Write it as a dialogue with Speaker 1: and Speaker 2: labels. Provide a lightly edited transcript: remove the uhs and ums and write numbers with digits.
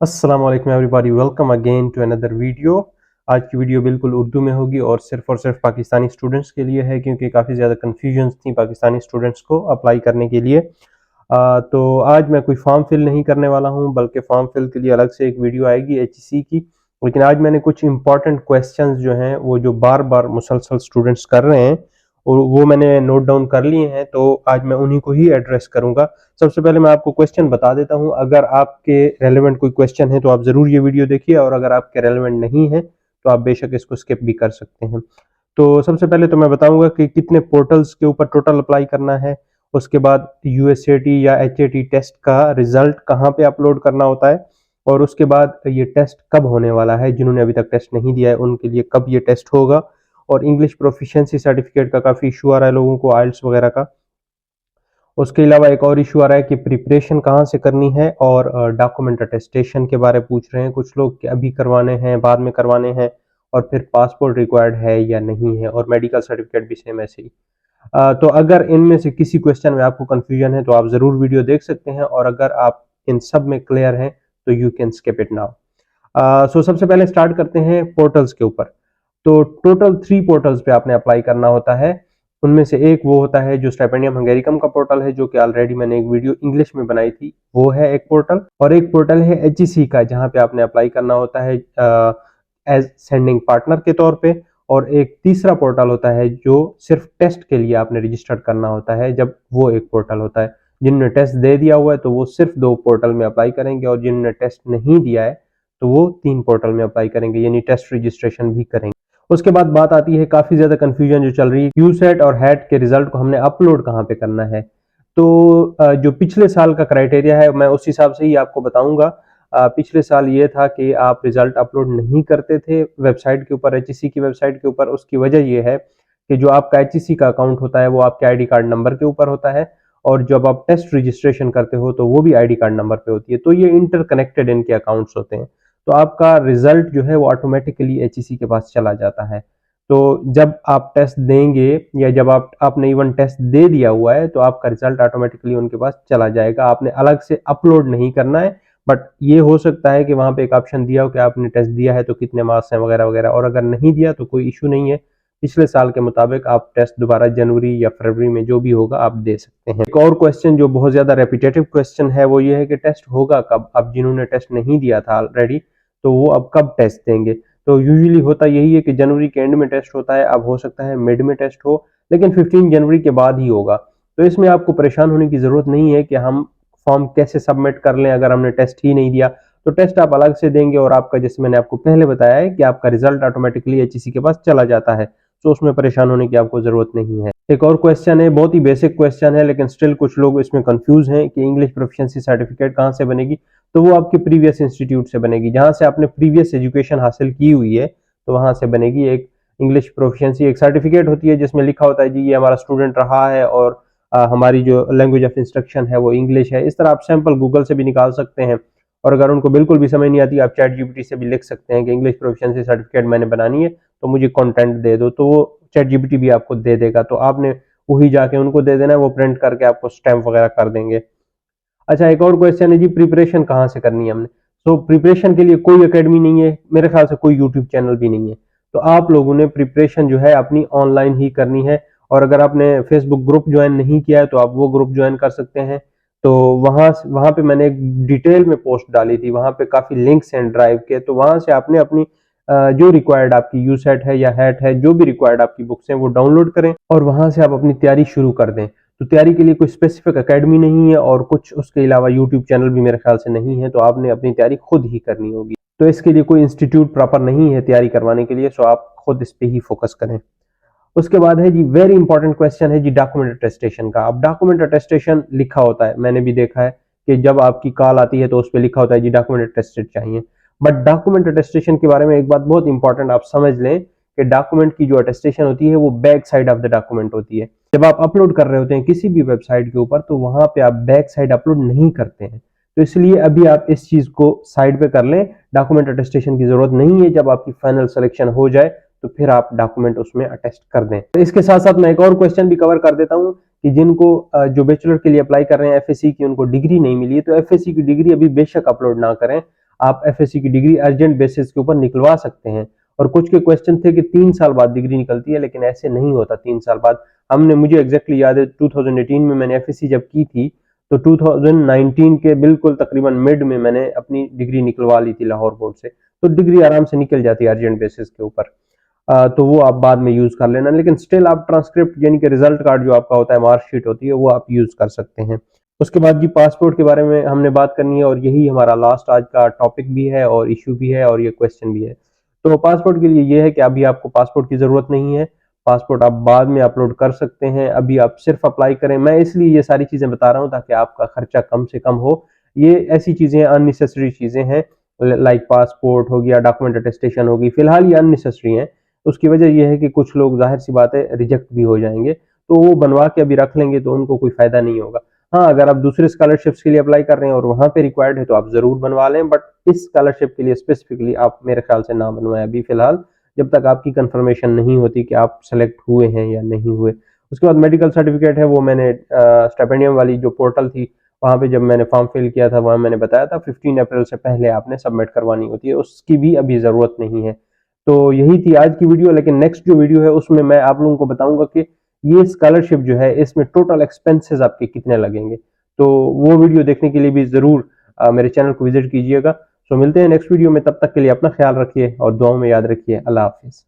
Speaker 1: अस्सलाम वालेकुम everybody, welcome again to another video. आज की वीडियो बिल्कुल उर्दू में होगी और सिर्फ पाकिस्तानी स्टूडेंट्स के लिए है, क्योंकि काफ़ी ज़्यादा कन्फ्यूजन्स थी पाकिस्तानी स्टूडेंट्स को अप्लाई करने के लिए। तो आज मैं कोई फॉर्म फिल नहीं करने वाला हूं, बल्कि फॉर्म फिल के लिए अलग से एक वीडियो आएगी एचईसी की। लेकिन आज मैंने कुछ इंपॉर्टेंट क्वेश्चंस जो हैं वो जो बार बार मुसलसल स्टूडेंट्स कर रहे हैं और वो मैंने नोट डाउन कर लिए हैं, तो आज मैं उन्हीं को ही एड्रेस करूंगा। सबसे पहले मैं आपको क्वेश्चन बता देता हूं। अगर आपके रेलेवेंट कोई क्वेश्चन है तो आप जरूर ये वीडियो देखिए, और अगर आपके रेलेवेंट नहीं है तो आप बेशक इसको स्किप भी कर सकते हैं। तो सबसे पहले तो मैं बताऊंगा कि कितने पोर्टल्स के ऊपर टोटल अप्लाई करना है। उसके बाद यूएसएटी या एचएटी टेस्ट का रिजल्ट कहाँ पे अपलोड करना होता है, और उसके बाद ये टेस्ट कब होने वाला है। जिन्होंने अभी तक टेस्ट नहीं दिया है उनके लिए कब ये टेस्ट होगा। और इंग्लिश प्रोफिशिएंसी सर्टिफिकेट का काफ़ी इशू आ रहा है लोगों को, आइल्स वगैरह का। उसके अलावा एक और इशू आ रहा है कि प्रिपरेशन कहाँ से करनी है, और डॉक्यूमेंट अटेस्टेशन के बारे में पूछ रहे हैं कुछ लोग कि अभी करवाने हैं, बाद में करवाने हैं, और फिर पासपोर्ट रिक्वायर्ड है या नहीं है, और मेडिकल सर्टिफिकेट भी सेम ऐसे ही। तो अगर इनमें से किसी क्वेश्चन में आपको कंफ्यूजन है तो आप जरूर वीडियो देख सकते हैं, और अगर आप इन सब में क्लियर हैं तो you can skip it now. So सबसे पहले स्टार्ट करते हैं पोर्टल्स के ऊपर। तो टोटल 3 पोर्टल्स पे आपने अप्लाई करना होता है। उनमें से एक वो होता है जो स्टाइपेंडियम हंगेरिकम का पोर्टल है, जो कि ऑलरेडी मैंने एक वीडियो इंग्लिश में बनाई थी, वो है एक पोर्टल। और एक पोर्टल है एचईसी का, जहां पे आपने अप्लाई करना होता है एज सेंडिंग पार्टनर के तौर पे। और एक तीसरा पोर्टल होता है जो सिर्फ टेस्ट के लिए आपने रजिस्टर्ड करना होता है, जब वो एक पोर्टल होता है। जिन्होंने टेस्ट दे दिया हुआ है तो वो सिर्फ 2 पोर्टल में अप्लाई करेंगे, और जिन्होंने टेस्ट नहीं दिया है तो वो 3 पोर्टल में अप्लाई करेंगे, यानी टेस्ट रजिस्ट्रेशन भी करेंगे। उसके बाद बात आती है काफी ज्यादा कंफ्यूजन जो चल रही है, यूसेट और हैट के रिजल्ट को हमने अपलोड कहाँ पे करना है। तो जो पिछले साल का क्राइटेरिया है मैं उस हिसाब से ही आपको बताऊंगा। पिछले साल ये था कि आप रिजल्ट अपलोड नहीं करते थे वेबसाइट के ऊपर, एचईसी की वेबसाइट के ऊपर। उसकी वजह ये है कि जो आपका एचईसी का अकाउंट होता है वो आपके आईडी कार्ड नंबर के ऊपर होता है, और जब आप टेस्ट रजिस्ट्रेशन करते हो तो वो भी आईडी कार्ड नंबर पे होती है। तो ये इंटरकनेक्टेड इनके अकाउंट्स होते हैं। तो आपका रिजल्ट जो है वो ऑटोमेटिकली एचईसी के पास चला जाता है। तो जब आप टेस्ट देंगे, या जब आपने इवन टेस्ट दे दिया हुआ है, तो आपका रिजल्ट ऑटोमेटिकली उनके पास चला जाएगा। आपने अलग से अपलोड नहीं करना है। बट ये हो सकता है कि वहां पे एक ऑप्शन दिया हो कि आपने टेस्ट दिया है तो कितने मार्क्स हैं वगैरह वगैरह, और अगर नहीं दिया तो कोई इशू नहीं है। पिछले साल के मुताबिक आप टेस्ट दोबारा जनवरी या फरवरी में जो भी होगा आप दे सकते हैं। एक और क्वेश्चन जो बहुत ज्यादा रेपिटेटिव क्वेश्चन है वो ये है कि टेस्ट होगा कब। अब जिन्होंने टेस्ट नहीं दिया था ऑलरेडी, तो वो अब कब टेस्ट देंगे। तो यूजुअली होता यही है कि जनवरी के एंड में टेस्ट होता है। अब हो सकता है मिड में टेस्ट हो, लेकिन 15 जनवरी के बाद ही होगा। तो इसमें आपको परेशान होने की जरूरत नहीं है कि हम फॉर्म कैसे सबमिट कर लें अगर हमने टेस्ट ही नहीं दिया। तो टेस्ट आप अलग से देंगे, और आपका, जैसे मैंने आपको पहले बताया है, कि आपका रिजल्ट ऑटोमेटिकली एचईसी के पास चला जाता है। तो उसमें परेशान होने की आपको जरूरत नहीं है। एक और क्वेश्चन है, बहुत ही बेसिक क्वेश्चन है, लेकिन स्टिल कुछ लोग इसमें कंफ्यूज हैं कि इंग्लिश प्रोफिशिएंसी सर्टिफिकेट कहाँ से बनेगी। तो वो आपके प्रीवियस इंस्टीट्यूट से बनेगी, जहां से आपने प्रीवियस एजुकेशन हासिल की हुई है, तो वहां से बनेगी। एक इंग्लिश प्रोफिशिएंसी एक सर्टिफिकेट होती है जिसमें लिखा होता है जी ये हमारा स्टूडेंट रहा है, और हमारी जो लैंग्वेज ऑफ इंस्ट्रक्शन है वो इंग्लिश है। इस तरह आप सैंपल गूगल से भी निकाल सकते हैं, और अगर उनको बिल्कुल भी समझ नहीं आती आप चैट जीपीटी से भी लिख सकते हैं कि इंग्लिश प्रोफिशिएंसी सर्टिफिकेट मैंने बनानी है, तो मुझे कंटेंट दे दो। तो वो चैट जीपीटी भी आपको दे देगा, तो आपने वही जाके उनको दे देना है, वो प्रिंट करके आपको स्टैम्प वगैरह कर देंगे। अच्छा, एक और क्वेश्चन है जी, प्रिपरेशन कहाँ से करनी है हमने। तो प्रिपरेशन के लिए कोई एकेडमी नहीं है, मेरे ख्याल से कोई यूट्यूब चैनल भी नहीं है। तो आप लोगों ने प्रिपरेशन जो है अपनी ऑनलाइन ही करनी है। और अगर आपने फेसबुक ग्रुप ज्वाइन नहीं किया है तो आप वो ग्रुप ज्वाइन कर सकते हैं। तो वहां वहां पे मैंने एक डिटेल में पोस्ट डाली थी, वहां पे काफी लिंक्स हैं ड्राइव के। तो वहां से आपने अपनी जो रिक्वायर्ड आपकी यूसेट है या हैट है, जो भी रिक्वायर्ड आपकी बुक्स हैं वो डाउनलोड करें, और वहां से आप अपनी तैयारी शुरू कर दें। तो तैयारी के लिए कोई स्पेसिफिक एकेडमी नहीं है, और कुछ उसके अलावा यूट्यूब चैनल भी मेरे ख्याल से नहीं है। तो आपने अपनी तैयारी खुद ही करनी होगी। तो इसके लिए कोई इंस्टीट्यूट प्रॉपर नहीं है तैयारी करवाने के लिए, सो आप खुद इस पे ही फोकस करें। उसके बाद है जी, वेरी इंपॉर्टेंट क्वेश्चन है जी, डॉक्यूमेंट अटेस्टेशन का। अब डॉक्यूमेंट अटेस्टेशन लिखा होता है, मैंने भी देखा है कि जब आपकी कॉल आती है तो उस पर लिखा होता है जी डॉक्यूमेंट अटेस्टेड चाहिए। बट डॉक्यूमेंट अटेस्टेशन के बारे में एक बात बहुत इंपॉर्टेंट आप समझ लें कि डॉक्यूमेंट की जो अटेस्टेशन होती है वो back side of the document होती है। जब आप अपलोड कर रहे होते हैं किसी भी वेबसाइट के ऊपर, तो वहां पे आप बैक साइड अपलोड नहीं करते हैं। तो इसलिए अभी आप इस चीज को साइड पे कर लें, डॉक्यूमेंट अटेस्टेशन की जरूरत नहीं है। जब आपकी फाइनल सिलेक्शन हो जाए तो फिर आप डॉक्यूमेंट उसमें अटेस्ट कर दें। तो इसके साथ साथ मैं एक और क्वेश्चन भी कवर कर देता हूं कि जिनको जो बैचलर के लिए अप्लाई कर रहे हैं एफएससी की, उनको डिग्री नहीं मिली है, तो एफएससी की डिग्री अभी बेशक अपलोड ना करें। आप एफएससी की डिग्री अर्जेंट बेसिस के ऊपर निकलवा सकते हैं। और कुछ के क्वेश्चन थे कि 3 साल बाद डिग्री निकलती है, लेकिन ऐसे नहीं होता 3 साल बाद। मुझे एग्जैक्टली याद है 2018 में मैंने एफएससी जब की थी, तो 2019 के बिल्कुल तकरीबन मिड में मैंने अपनी डिग्री निकलवा ली थी लाहौर बोर्ड से। तो डिग्री आराम से निकल जाती है अर्जेंट बेसिस के ऊपर। तो वो आप बाद में यूज कर लेना, लेकिन स्टिल आप ट्रांसक्रिप्ट यानी कि रिजल्ट कार्ड जो आपका होता है, मार्कशीट होती है, वो आप यूज कर सकते हैं। उसके बाद जी पासपोर्ट के बारे में हमने बात करनी है, और यही हमारा लास्ट आज का टॉपिक भी है और इशू भी है और ये क्वेश्चन भी है। तो पासपोर्ट के लिए ये है कि अभी आपको पासपोर्ट की जरूरत नहीं है। पासपोर्ट आप बाद में अपलोड कर सकते हैं, अभी आप सिर्फ अप्लाई करें। मैं इसलिए ये सारी चीजें बता रहा हूँ ताकि आपका खर्चा कम से कम हो। ये ऐसी चीजें अननेसेसरी चीजें हैं, लाइक पासपोर्ट हो गया, डॉक्यूमेंट अटेस्टेशन होगी, फिलहाल ये अननेसेसरी हैं। उसकी वजह यह है कि कुछ लोग जाहिर सी बात है रिजेक्ट भी हो जाएंगे, तो वो बनवा के अभी रख लेंगे तो उनको कोई फायदा नहीं होगा। हाँ, अगर आप दूसरे स्कॉलरशिप्स के लिए अप्लाई कर रहे हैं और वहां पे रिक्वायर्ड है तो आप जरूर बनवा लें, बट इस स्कॉलरशिप के लिए स्पेसिफिकली आप मेरे ख्याल से ना बनवाएं अभी फिलहाल, जब तक आपकी कंफर्मेशन नहीं होती कि आप सेलेक्ट हुए हैं या नहीं हुए। उसके बाद मेडिकल सर्टिफिकेट है, वो मैंने स्टिपेंडियम वाली जो पोर्टल थी वहां पे जब मैंने फॉर्म फिल किया था, वहां मैंने बताया था 15 अप्रैल से पहले आपने सबमिट करवानी होती है, उसकी भी अभी जरूरत नहीं है। तो यही थी आज की वीडियो, लेकिन नेक्स्ट जो वीडियो है उसमें मैं आप लोगों को बताऊंगा कि ये स्कॉलरशिप जो है इसमें टोटल एक्सपेंसेस आपके कितने लगेंगे। तो वो वीडियो देखने के लिए भी जरूर मेरे चैनल को विजिट कीजिएगा। तो मिलते हैं नेक्स्ट वीडियो में, तब तक के लिए अपना ख्याल रखिए और दुआओं में याद रखिए। अल्लाह हाफिज।